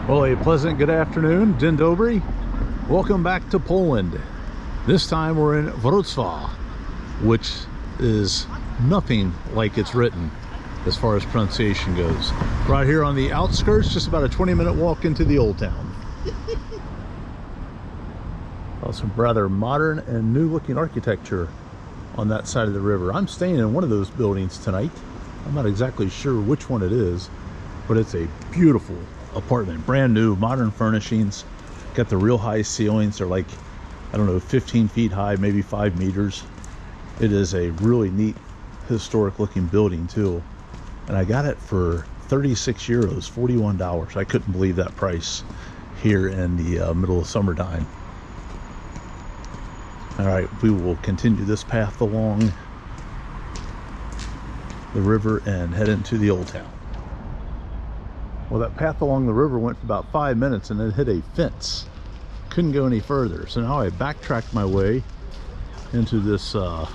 Well, a pleasant good afternoon, Dzień dobry. Welcome back to Poland. This time we're in Wrocław, which is nothing like it's written as far as pronunciation goes. Right here on the outskirts, just about a 20-minute walk into the old town. Some rather modern and new looking architecture on that side of the river. I'm staying in one of those buildings tonight. I'm not exactly sure which one it is, but it's a beautiful apartment, brand new, modern furnishings. Got the real high ceilings. They're like, I don't know, 15 feet high, maybe 5 meters. It is a really neat historic looking building too, and I got it for 36 euros, $41. I couldn't believe that price here in the middle of summertime. All right, we will continue this path along the river and head into the old town. Well, that path along the river went for about 5 minutes and then hit a fence. Couldn't go any further. So now I backtracked my way into this, I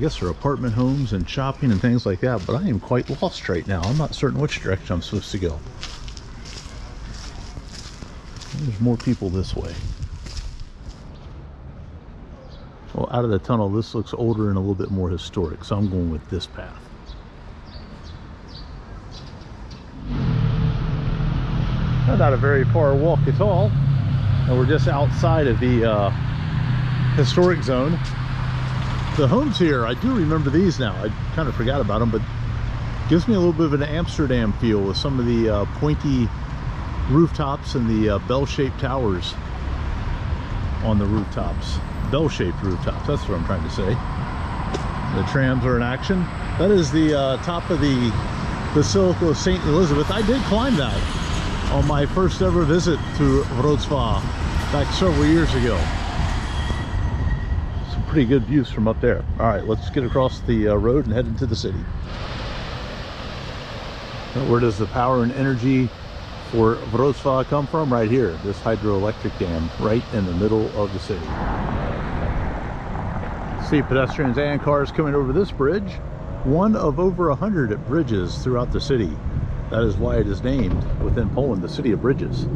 guess they're apartment homes and shopping and things like that, but I am quite lost right now. I'm not certain which direction I'm supposed to go. There's more people this way. Well, out of the tunnel, this looks older and a little bit more historic, so I'm going with this path. Not a very far walk at all, and we're just outside of the historic zone. The homes here, I do remember these now. I kind of forgot about them, but gives me a little bit of an Amsterdam feel with some of the pointy rooftops and the bell-shaped towers on the rooftops. Bell-shaped rooftops, that's what I'm trying to say. The trams are in action. That is the top of the Basilica of St. Elizabeth. I did climb that on my first ever visit to Wrocław back several years ago. Some pretty good views from up there. All right, let's get across the road and head into the city. Where does the power and energy for Wrocław come from? Right here, this hydroelectric dam right in the middle of the city. See pedestrians and cars coming over this bridge, one of over 100 bridges throughout the city. That is why it is named within Poland the city of bridges.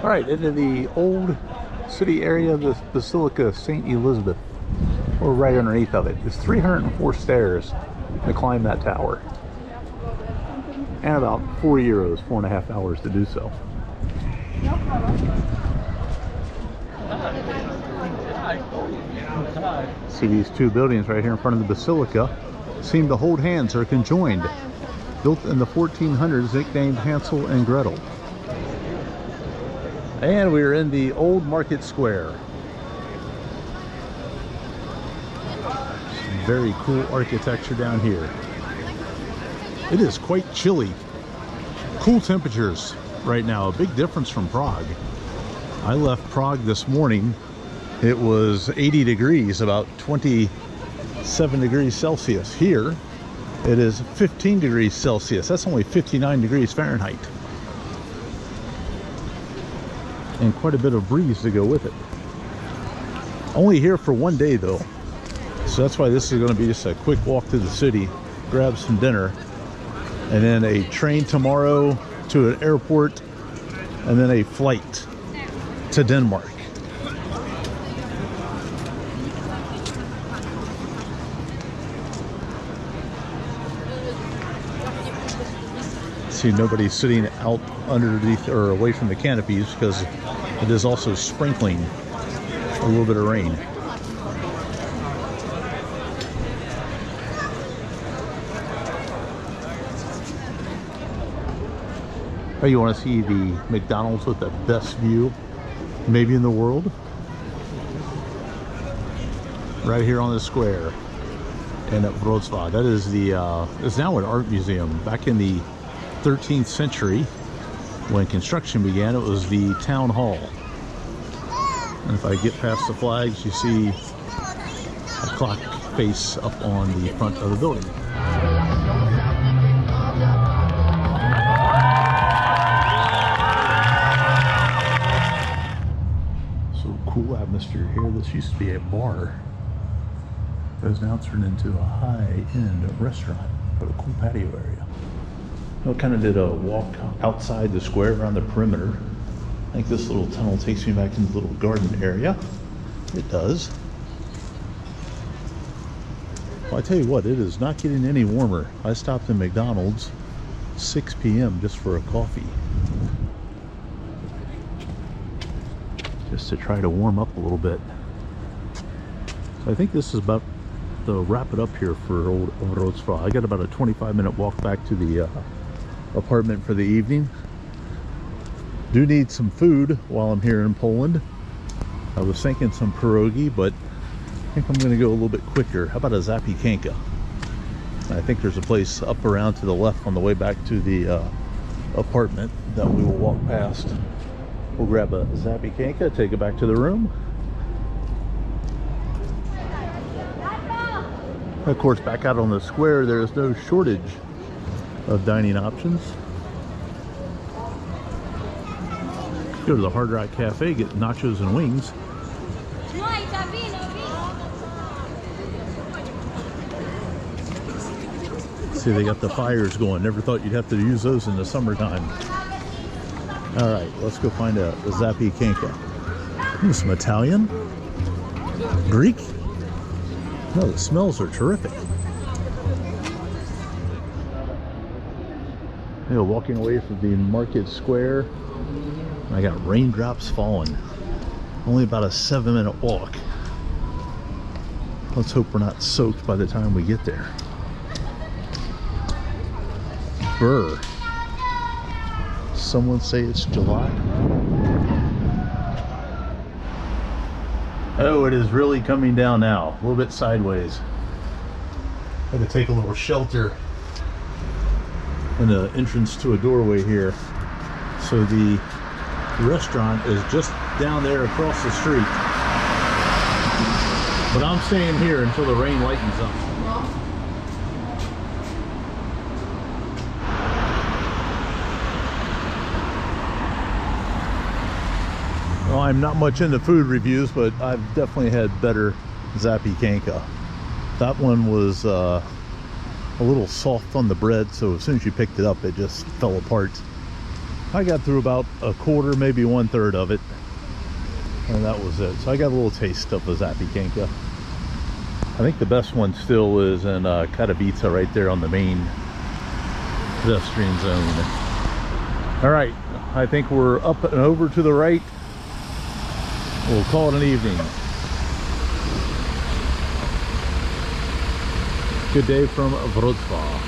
All right, into the old city area of the Basilica of St. Elizabeth. We're right underneath of it. It's 304 stairs to climb that tower, and about 4 euros, 4.5 hours to do so. See these two buildings right here in front of the Basilica seem to hold hands or conjoined. Built in the 1400s, nicknamed Hansel and Gretel. And we are in the old market square. Some very cool architecture down here. It is quite chilly. Cool temperatures right now, a big difference from Prague. I left Prague this morning. It was 80 degrees, about 27 degrees Celsius. Here it is 15 degrees Celsius. That's only 59 degrees Fahrenheit, and quite a bit of breeze to go with it. Only here for one day though, so that's why this is going to be just a quick walk to the city, grab some dinner, and then a train tomorrow to an airport, and then a flight to Denmark. See nobody sitting out underneath or away from the canopies because it is also sprinkling a little bit of rain. Oh, you want to see the McDonald's with the best view maybe in the world? Right here on the square in Wrocław. That is the it's now an art museum. Back in the 13th century, when construction began, it was the town hall. And if I get past the flags, you see a clock face up on the front of the building. So cool atmosphere here. This used to be a bar. It has now turned into a high-end restaurant, but a cool patio area. I kind of did a walk outside the square around the perimeter. I think this little tunnel takes me back into the little garden area. It does. Well, I tell you what, it is not getting any warmer. I stopped in McDonald's 6 p.m. just for a coffee. Just to try to warm up a little bit. So I think this is about to wrap it up here for old Wrocław. I got about a 25-minute walk back to the apartment for the evening. Do need some food while I'm here in Poland. I was thinking some pierogi, but I think I'm going to go a little bit quicker. How about a zapiekanka? I think there's a place up around to the left on the way back to the apartment that we will walk past. We'll grab a zapiekanka, take it back to the room. Of course, back out on the square, there's no shortage of dining options. Go to the Hard Rock Cafe, get nachos and wings. See, they got the fires going. Never thought you'd have to use those in the summertime. All right, let's go find a zapiekanka. Some Italian? Greek? No, the smells are terrific. You know, walking away from the market square, I got raindrops falling. Only about a 7-minute walk. Let's hope we're not soaked by the time we get there. Brr. Someone say it's July. Oh, it is really coming down now. A little bit sideways. Had to take a little shelter in the entrance to a doorway here. So the restaurant is just down there across the street. But I'm staying here until the rain lightens up. Well, I'm not much into food reviews, but I've definitely had better zapiekanka. That one was a little soft on the bread, so as soon as you picked it up, it just fell apart. I got through about a quarter, maybe 1/3 of it, and that was it. So I got a little taste of the zapiekanka. I think the best one still is in Katowice, right there on the main pedestrian zone. All right, I think we're up and over to the right. We'll call it an evening. Good day from Wrocław.